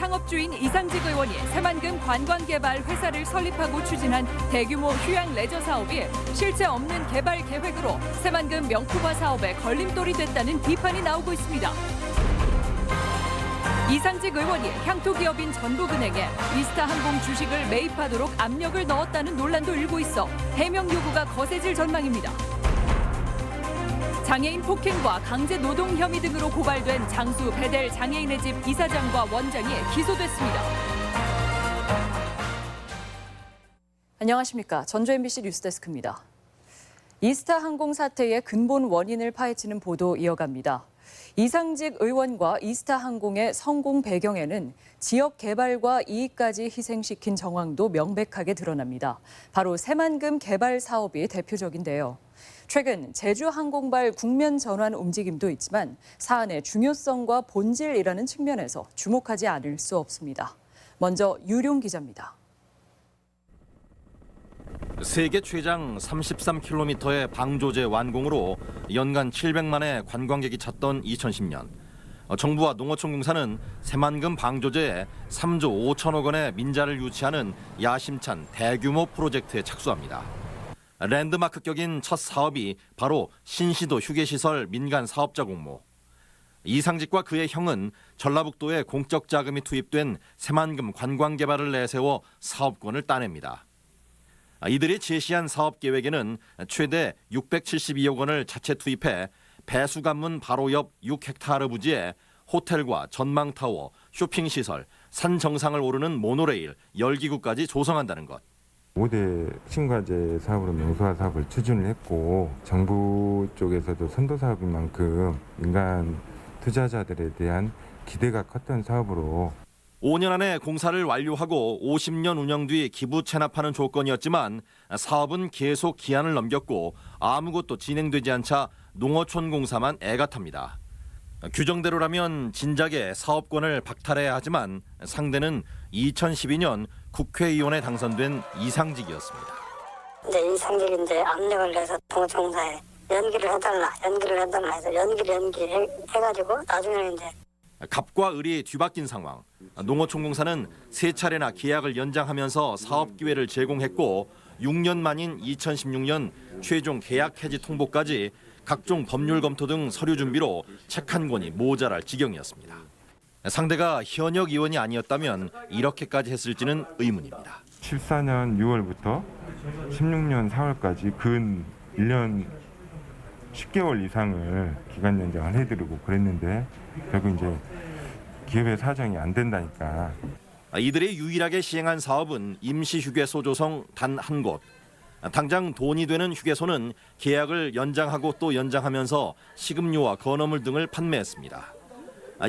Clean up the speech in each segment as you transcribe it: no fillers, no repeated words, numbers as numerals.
창업주인 이상직 의원이 새만금 관광개발 회사를 설립하고 추진한 대규모 휴양 레저 사업이 실제 없는 개발 계획으로 새만금 명품화 사업에 걸림돌이 됐다는 비판이 나오고 있습니다. 이상직 의원이 향토 기업인 전북은행에 이스타항공 주식을 매입하도록 압력을 넣었다는 논란도 일고 있어 해명 요구가 거세질 전망입니다. 장애인 폭행과 강제 노동 혐의 등으로 고발된 장수 베델 장애인의 집 이사장과 원장이 기소됐습니다. 안녕하십니까. 전주 MBC 뉴스데스크입니다. 이스타항공 사태의 근본 원인을 파헤치는 보도 이어갑니다. 이상직 의원과 이스타항공의 성공 배경에는 지역 개발과 이익까지 희생시킨 정황도 명백하게 드러납니다. 바로 새만금 개발 사업이 대표적인데요. 최근 제주항공발 국면 전환 움직임도 있지만 사안의 중요성과 본질이라는 측면에서 주목하지 않을 수 없습니다. 먼저 유룡 기자입니다. 세계 최장 33km의 방조제 완공으로 연간 700만의 관광객이 찾던 2010년. 정부와 농어촌공사는 새만금 방조제에 3조 5천억 원의 민자를 유치하는 야심찬 대규모 프로젝트에 착수합니다. 랜드마크격인 첫 사업이 바로 신시도 휴게시설 민간 사업자 공모. 이상직과 그의 형은 전라북도에 공적 자금이 투입된 새만금 관광개발을 내세워 사업권을 따냅니다. 이들이 제시한 사업 계획에는 최대 672억 원을 자체 투입해 배수관문 바로 옆 6헥타르 부지에 호텔과 전망타워, 쇼핑시설, 산 정상을 오르는 모노레일, 열기구까지 조성한다는 것. 5대 신과제 사업으로 명소화 사업을 추진을 했고 정부 쪽에서도 선도 사업인 만큼 민간 투자자들에 대한 기대가 컸던 사업으로 5년 안에 공사를 완료하고 50년 운영 뒤 기부 체납하는 조건이었지만 사업은 계속 기한을 넘겼고 아무것도 진행되지 않자 농어촌공사만 애가 탑니다. 규정대로라면 진작에 사업권을 박탈해야 하지만 상대는 2012년 국회의원에 당선된 이상직이었습니다. 이제 이상직인데 압력을 내서 농어촌공사에 연기를 해달라 해서 연기해가지고 나중에는 이제 갑과 을이 뒤바뀐 상황. 농어촌공사는 3차례나 계약을 연장하면서 사업 기회를 제공했고 6년 만인 2016년 최종 계약 해지 통보까지 각종 법률 검토 등 서류 준비로 책 한 권이 모자랄 지경이었습니다. 상대가 현역 의원이 아니었다면 이렇게까지 했을지는 의문입니다. 14년 6월부터 16년 4월까지 근 1년 10개월 이상을 기간 연장을 해드리고 그랬는데 결국 이제 기업의 사정이 안 된다니까. 이들이 유일하게 시행한 사업은 임시휴게소 조성 단 한 곳. 당장 돈이 되는 휴게소는 계약을 연장하고 또 연장하면서 식음료와 건어물 등을 판매했습니다.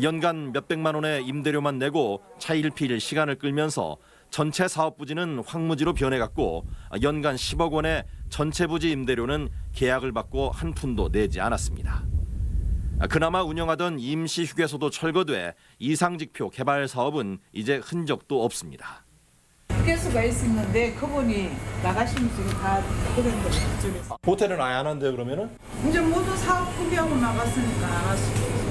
연간 몇백만 원의 임대료만 내고 차일피일 시간을 끌면서 전체 사업 부지는 황무지로 변해갔고 연간 10억 원의 전체 부지 임대료는 계약을 받고 한 푼도 내지 않았습니다. 그나마 운영하던 임시휴게소도 철거돼 이상직표 개발 사업은 이제 흔적도 없습니다. 휴게소가 있었는데 그분이 나가시면서 다 그런 거예요. 그쪽에서. 호텔은 아예 안 한대요 그러면은? 이제 모두 사업 포기하고 나갔으니까 안 하시고.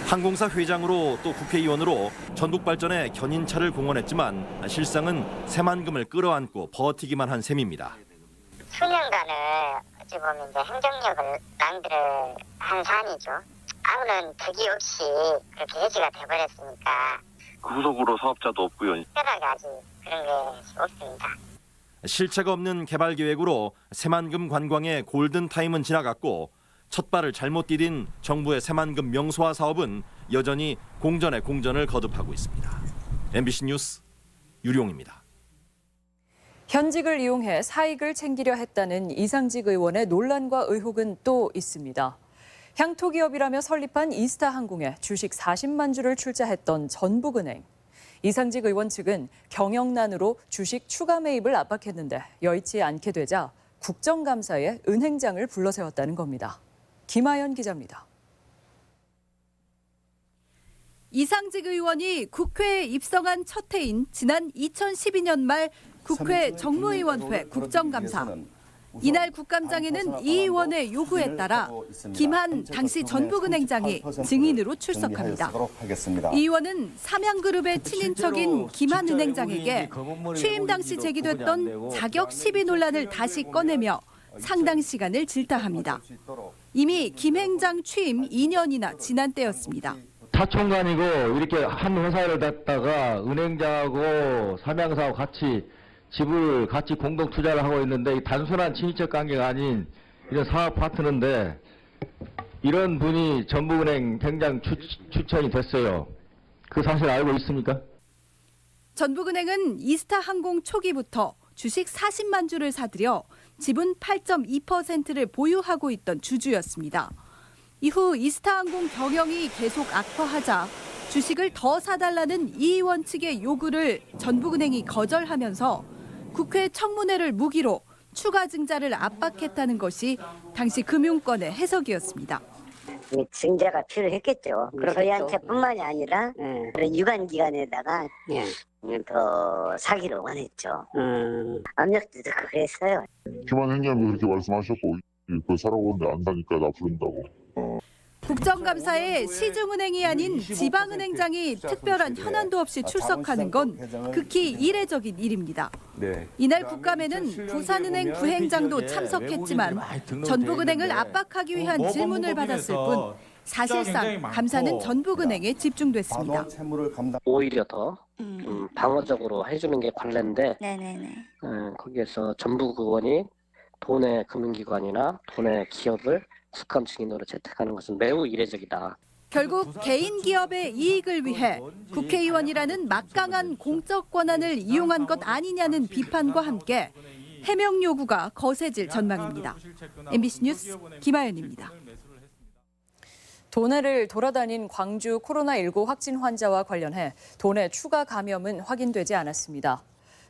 항공사 회장으로 또 국회의원으로 전북 발전에 견인차를 공헌했지만 실상은 새만금을 끌어안고 버티기만 한 셈입니다. 수년간을 어찌 보면 이제 행정력을 낭비를 한 사안이죠. 아무런 득이 없이 그렇게 해지가 돼버렸으니까 후속으로 사업자도 없고요. 특별하게 아직 그런 게 없습니다. 실체가 없는 개발 계획으로 새만금 관광의 골든타임은 지나갔고 첫 발을 잘못 디딘 정부의 새만금 명소화 사업은 여전히 공전에 공전을 거듭하고 있습니다. MBC 뉴스 유룡입니다. 현직을 이용해 사익을 챙기려 했다는 이상직 의원의 논란과 의혹은 또 있습니다. 향토기업이라며 설립한 이스타항공에 주식 40만 주를 출자했던 전북은행. 이상직 의원 측은 경영난으로 주식 추가 매입을 압박했는데 여의치 않게 되자 국정감사에 은행장을 불러세웠다는 겁니다. 김하연 기자입니다. 이상직 의원이 국회에 입성한 첫 해인 지난 2012년 말 국회 정무위원회 국정감사. 이날 국감장에는 이 의원의 요구에 따라 김한 당시 전북은행장이 증인으로 출석합니다. 이 의원은 삼양그룹의 친인척인 김한 은행장에게 취임 당시 제기됐던 자격 시비 논란을 다시 꺼내며 상당 시간을 질타합니다. 이미 김 행장 취임 2년이나 지난 때였습니다. 사촌간이고 이렇게 한 회사를 갖다가 은행장하고 삼양사하고 같이 집을 같이 공동 투자를 하고 있는데 단순한 친인척 관계가 아닌 이런 사업 파트너인데 이런 분이 전북은행 행장 추천이 됐어요. 그 사실 알고 있습니까? 전북은행은 이스타항공 초기부터 주식 40만 주를 사들여 지분 8.2%를 보유하고 있던 주주였습니다. 이후 이스타항공 경영이 계속 악화하자 주식을 더 사달라는 이 의원 측의 요구를 전북은행이 거절하면서 국회 청문회를 무기로 추가 증자를 압박했다는 것이 당시 금융권의 해석이었습니다. 증자가 필요했겠죠. 저희한테뿐만이 아니라 유관기관에다가 더 사기를 원했죠. 압력도 듣고 그랬어요. 김한 행장도 그렇게 말씀하셨고 그 사라고 하는데 안 사니까 나 부른다고. 국정감사에 시중은행이 아닌 지방은행장이 특별한 현안도 없이 출석하는 건 극히 이례적인 일입니다. 이날 국감에는 부산은행 부행장도 참석했지만 전북은행을 압박하기 위한 질문을 받았을 뿐 사실상 감사는 전북은행에 집중됐습니다. 오히려 더 방어적으로 해주는 게 관례인데 거기에서 전북 의원이 도내 금융기관이나 도내 기업을 국감 증인으로 채택하는 것은 매우 이례적이다. 결국 개인 기업의 이익을 위해 국회의원이라는 막강한 공적 권한을 이용한 것 아니냐는 비판과 함께 해명 요구가 거세질 전망입니다. MBC 뉴스 김아연입니다. 도내를 돌아다닌 광주 코로나19 확진 환자와 관련해 도내 추가 감염은 확인되지 않았습니다.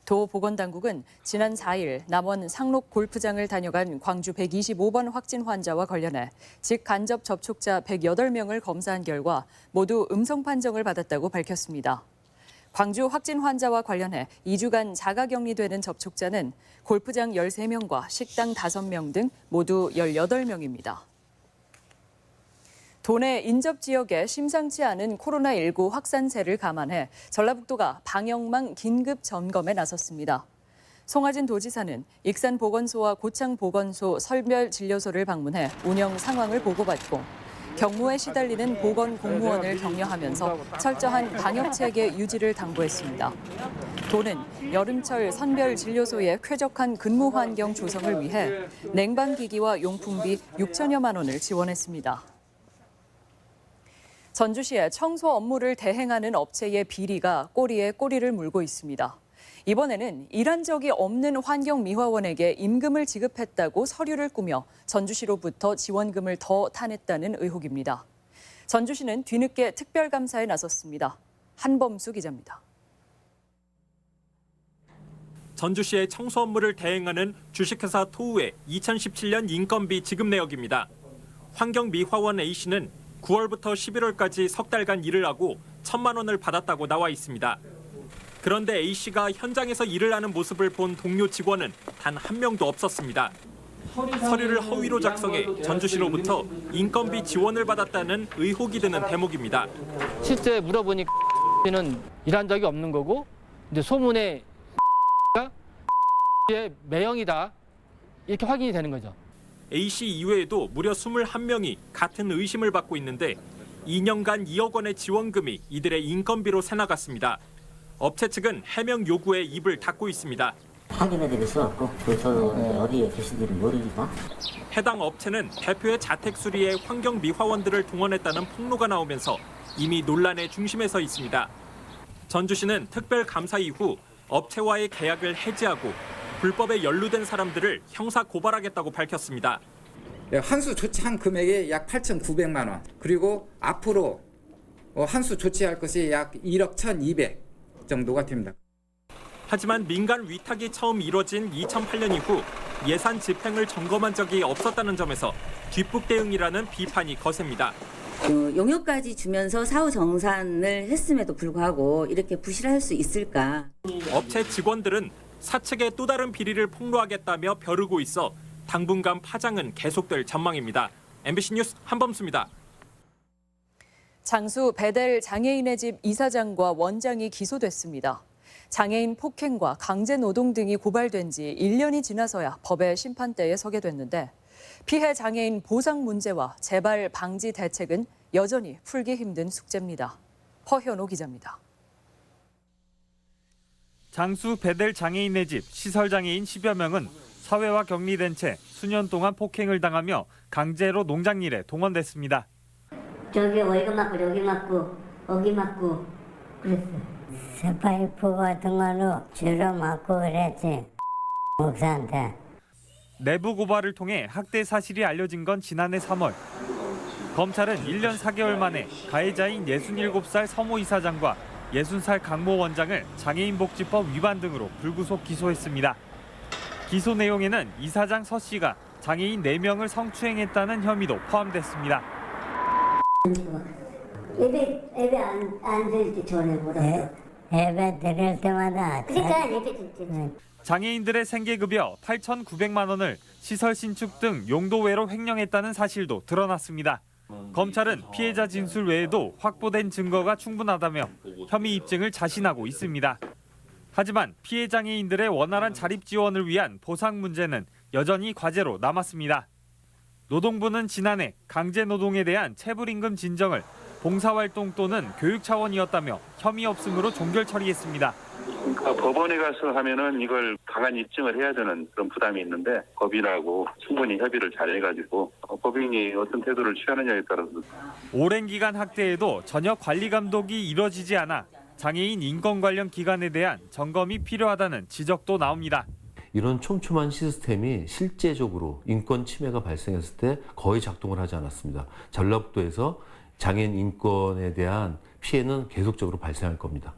도 보건당국은 지난 4일 남원 상록 골프장을 다녀간 광주 125번 확진 환자와 관련해 직간접 접촉자 108명을 검사한 결과 모두 음성 판정을 받았다고 밝혔습니다. 광주 확진 환자와 관련해 2주간 자가격리되는 접촉자는 골프장 13명과 식당 5명 등 모두 18명입니다. 도내 인접 지역에 심상치 않은 코로나19 확산세를 감안해 전라북도가 방역망 긴급 점검에 나섰습니다. 송하진 도지사는 익산보건소와 고창보건소 설별진료소를 방문해 운영 상황을 보고받고 경무에 시달리는 보건공무원을 격려하면서 철저한 방역체계 유지를 당부했습니다. 도는 여름철 선별진료소의 쾌적한 근무 환경 조성을 위해 냉방기기와 용품비 6천여만 원을 지원했습니다. 전주시에 청소 업무를 대행하는 업체의 비리가 꼬리에 꼬리를 물고 있습니다. 이번에는 일한 적이 없는 환경미화원에게 임금을 지급했다고 서류를 꾸며 전주시로부터 지원금을 더 타냈다는 의혹입니다. 전주시는 뒤늦게 특별감사에 나섰습니다. 한범수 기자입니다. 전주시의 청소 업무를 대행하는 주식회사 토우의 2017년 인건비 지급 내역입니다. 환경미화원 A씨는 9월부터 11월까지 석 달간 일을 하고 1,000만 원을 받았다고 나와 있습니다. 그런데 A씨가 현장에서 일을 하는 모습을 본 동료 직원은 단 한 명도 없었습니다. 서류를 허위로 작성해 전주시로부터 인건비 지원을 받았다는 의혹이 드는 대목입니다. 실제 물어보니까 는 일한 적이 없는 거고 이제 소문에 매형이다 이렇게 확인이 되는 거죠. A씨 이외에도 무려 21명이 같은 의심을 받고 있는데 2년간 2억 원의 지원금이 이들의 인건비로 새나갔습니다. 업체 측은 해명 요구에 입을 닫고 있습니다. 확인해드릴 수 없고 저도 어디에 계신지를 모르니까. 해당 업체는 대표의 자택 수리에 환경미화원들을 동원했다는 폭로가 나오면서 이미 논란의 중심에 서 있습니다. 전주시는 특별감사 이후 업체와의 계약을 해지하고 불법에 연루된 사람들을 형사 고발하겠다고 밝혔습니다. 한수 조치한 금액이 약 8,900만 원. 그리고 앞으로 한수 조치할 것이 약 1억 1,200 정도가 됩니다. 하지만 민간 위탁이 처음 이뤄진 2008년 이후 예산 집행을 점검한 적이 없었다는 점에서 뒷북 대응이라는 비판이 거셉니다. 용역까지 주면서 사후 정산을 했음에도 불구하고 이렇게 부실할 수 있을까? 업체 직원들은 사측의 또 다른 비리를 폭로하겠다며 벼르고 있어 당분간 파장은 계속될 전망입니다. MBC 뉴스 한범수입니다. 장수 베델 장애인의 집 이사장과 원장이 기소됐습니다. 장애인 폭행과 강제 노동 등이 고발된 지 1년이 지나서야 법의 심판대에 서게 됐는데 피해 장애인 보상 문제와 재발 방지 대책은 여전히 풀기 힘든 숙제입니다. 허현호 기자입니다. 장수 베델 장애인의 집 시설장애인 10여 명은 사회와 격리된 채 수년 동안 폭행을 당하며 강제로 농장일에 동원됐습니다. 저기 월급 맞고 여기 맞고 거기 맞고 그랬어. 스파이프 같은 걸로 주로 맞고 그랬지. 목사한테. 내부 고발을 통해 학대 사실이 알려진 건 지난해 3월. 검찰은 1년 4개월 만에 가해자인 67살 서모 이사장과 60살 강모 원장을 장애인복지법 위반 등으로 불구속 기소했습니다. 기소 내용에는 이사장 서 씨가 장애인 4명을 성추행했다는 혐의도 포함됐습니다. 예배 안 드릴 때 전에 뭐라 예배 드릴 때마다 그러니까 예배 드릴 때 장애인들의 생계급여 8,900만 원을 시설 신축 등 용도 외로 횡령했다는 사실도 드러났습니다. 검찰은 피해자 진술 외에도 확보된 증거가 충분하다며 혐의 입증을 자신하고 있습니다. 하지만 피해 장애인들의 원활한 자립 지원을 위한 보상 문제는 여전히 과제로 남았습니다. 노동부는 지난해 강제노동에 대한 체불임금 진정을 봉사활동 또는 교육 차원이었다며 혐의 없음으로 종결 처리했습니다. 그러니까 법원에 가서 하면은 이걸 강한 입증을 해야 되는 그런 부담이 있는데 법인하고 충분히 협의를 잘 해가지고 법인이 어떤 태도를 취하느냐에 따라서 오랜 기간 학대에도 전혀 관리 감독이 이뤄지지 않아 장애인 인권 관련 기관에 대한 점검이 필요하다는 지적도 나옵니다. 이런 촘촘한 시스템이 실제적으로 인권 침해가 발생했을 때 거의 작동을 하지 않았습니다. 전라북도에서 장애인 인권에 대한 피해는 계속적으로 발생할 겁니다.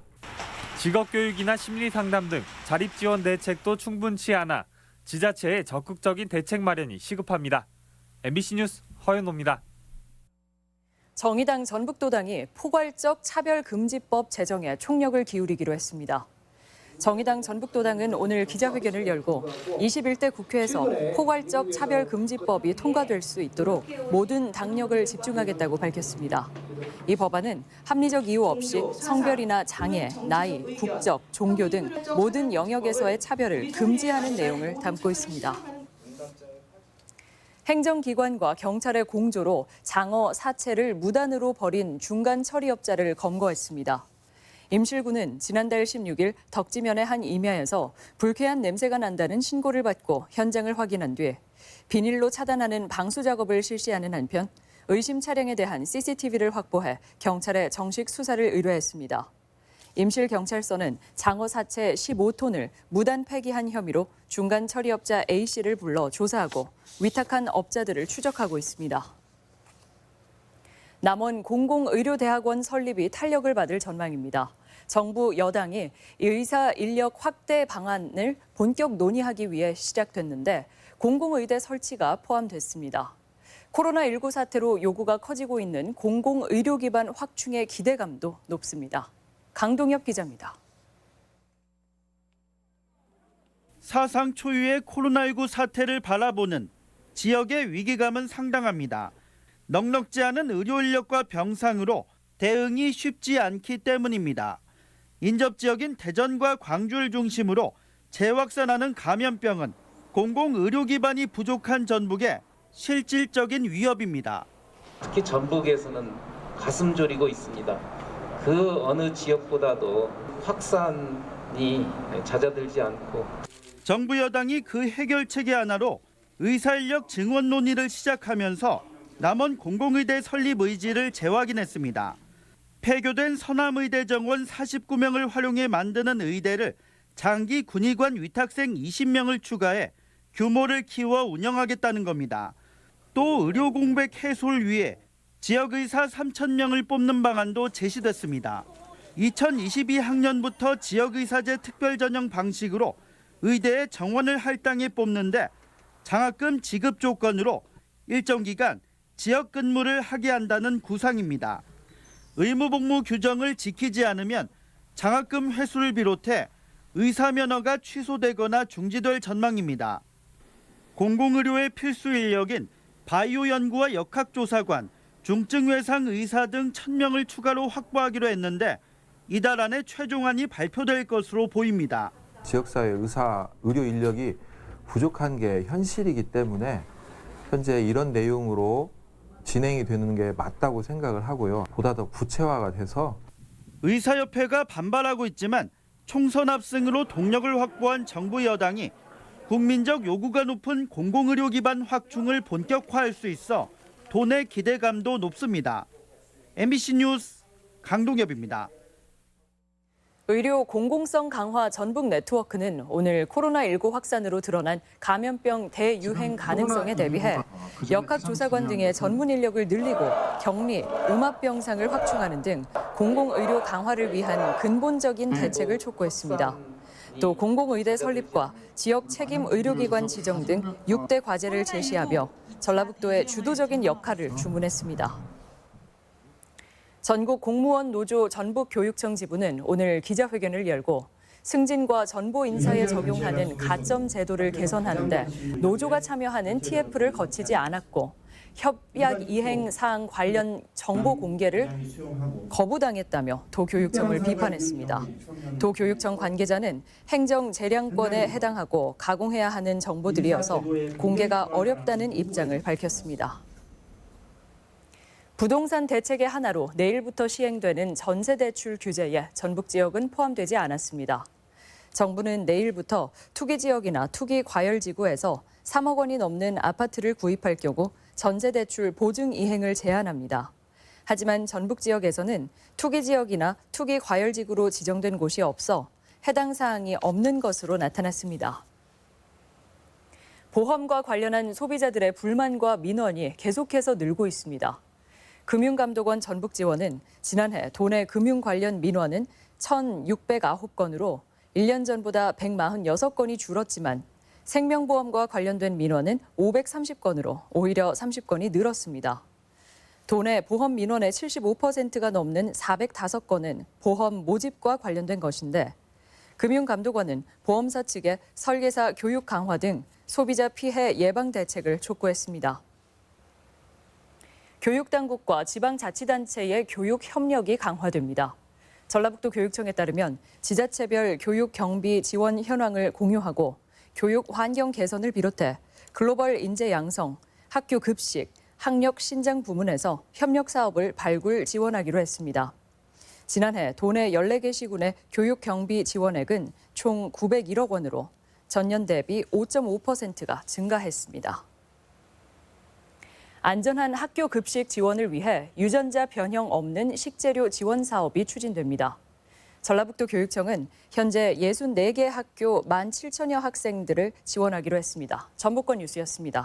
직업교육이나 심리상담 등 자립지원 대책도 충분치 않아 지자체의 적극적인 대책 마련이 시급합니다. MBC 뉴스 허연호입니다. 정의당 전북도당이 포괄적 차별금지법 제정에 총력을 기울이기로 했습니다. 정의당 전북도당은 오늘 기자회견을 열고 21대 국회에서 포괄적 차별금지법이 통과될 수 있도록 모든 당력을 집중하겠다고 밝혔습니다. 이 법안은 합리적 이유 없이 성별이나 장애, 나이, 국적, 종교 등 모든 영역에서의 차별을 금지하는 내용을 담고 있습니다. 행정기관과 경찰의 공조로 장어 사체를 무단으로 버린 중간 처리업자를 검거했습니다. 임실군은 지난달 16일 덕지면의 한 임야에서 불쾌한 냄새가 난다는 신고를 받고 현장을 확인한 뒤 비닐로 차단하는 방수 작업을 실시하는 한편 의심 차량에 대한 CCTV를 확보해 경찰에 정식 수사를 의뢰했습니다. 임실경찰서는 장어 사체 15톤을 무단 폐기한 혐의로 중간 처리업자 A씨를 불러 조사하고 위탁한 업자들을 추적하고 있습니다. 남원 공공의료대학원 설립이 탄력을 받을 전망입니다. 정부 여당이 의사 인력 확대 방안을 본격 논의하기 위해 시작됐는데 공공의대 설치가 포함됐습니다. 코로나19 사태로 요구가 커지고 있는 공공의료 기반 확충의 기대감도 높습니다. 강동엽 기자입니다. 사상 초유의 코로나19 사태를 바라보는 지역의 위기감은 상당합니다. 넉넉지 않은 의료 인력과 병상으로 대응이 쉽지 않기 때문입니다. 인접 지역인 대전과 광주를 중심으로 재확산하는 감염병은 공공의료 기반이 부족한 전북의 실질적인 위협입니다. 특히 전북에서는 가슴 졸이고 있습니다. 그 어느 지역보다도 확산이 잦아들지 않고 정부 여당이 그 해결책의 하나로 의사인력 증원 논의를 시작하면서 남원 공공의대 설립 의지를 재확인했습니다. 폐교된 서남의대 정원 49명을 활용해 만드는 의대를 장기 군의관 위탁생 20명을 추가해 규모를 키워 운영하겠다는 겁니다. 또 의료 공백 해소를 위해 지역의사 3,000명을 뽑는 방안도 제시됐습니다. 2022학년부터 지역의사제 특별전형 방식으로 의대에 정원을 할당해 뽑는데 장학금 지급 조건으로 일정 기간 지역 근무를 하게 한다는 구상입니다. 의무복무 규정을 지키지 않으면 장학금 회수를 비롯해 의사 면허가 취소되거나 중지될 전망입니다. 공공의료의 필수 인력인 바이오 연구와 역학조사관, 중증외상 의사 등 1,000명을 추가로 확보하기로 했는데 이달 안에 최종안이 발표될 것으로 보입니다. 지역사회 의료 인력이 부족한 게 현실이기 때문에 현재 이런 내용으로 진행이 되는 게 맞다고 생각을 하고요. 보다 더 구체화가 돼서 의사협회가 반발하고 있지만 총선 압승으로 동력을 확보한 정부 여당이 국민적 요구가 높은 공공의료 기반 확충을 본격화할 수 있어 도내 기대감도 높습니다. MBC 뉴스 강동엽입니다. 의료 공공성 강화 전북 네트워크는 오늘 코로나19 확산으로 드러난 감염병 대유행 가능성에 대비해 역학조사관 등의 전문 인력을 늘리고 격리, 음압병상을 확충하는 등 공공의료 강화를 위한 근본적인 대책을 촉구했습니다. 또 공공의대 설립과 지역 책임 의료기관 지정 등 6대 과제를 제시하며 전라북도의 주도적인 역할을 주문했습니다. 전국 공무원 노조 전북교육청 지부는 오늘 기자회견을 열고 승진과 전보 인사에 적용하는 가점 제도를 개선하는데 노조가 참여하는 TF를 거치지 않았고 협약 이행 사항 관련 정보 공개를 거부당했다며 도교육청을 비판했습니다. 도교육청 관계자는 행정 재량권에 해당하고 가공해야 하는 정보들이어서 공개가 어렵다는 입장을 밝혔습니다. 부동산 대책의 하나로 내일부터 시행되는 전세대출 규제에 전북 지역은 포함되지 않았습니다. 정부는 내일부터 투기지역이나 투기과열지구에서 3억 원이 넘는 아파트를 구입할 경우 전세대출 보증 이행을 제한합니다. 하지만 전북 지역에서는 투기지역이나 투기과열지구로 지정된 곳이 없어 해당 사항이 없는 것으로 나타났습니다. 보험과 관련한 소비자들의 불만과 민원이 계속해서 늘고 있습니다. 금융감독원 전북지원은 지난해 도내 금융 관련 민원은 1,609건으로 1년 전보다 146건이 줄었지만 생명보험과 관련된 민원은 530건으로 오히려 30건이 늘었습니다. 도내 보험 민원의 75%가 넘는 405건은 보험 모집과 관련된 것인데 금융감독원은 보험사 측에 설계사 교육 강화 등 소비자 피해 예방 대책을 촉구했습니다. 교육당국과 지방자치단체의 교육 협력이 강화됩니다. 전라북도 교육청에 따르면 지자체별 교육 경비 지원 현황을 공유하고 교육 환경 개선을 비롯해 글로벌 인재 양성, 학교 급식, 학력 신장 부문에서 협력 사업을 발굴 지원하기로 했습니다. 지난해 도내 14개 시군의 교육 경비 지원액은 총 901억 원으로 전년 대비 5.5%가 증가했습니다. 안전한 학교 급식 지원을 위해 유전자 변형 없는 식재료 지원 사업이 추진됩니다. 전라북도 교육청은 현재 64개 학교 17,000여 학생들을 지원하기로 했습니다. 전북권 뉴스였습니다.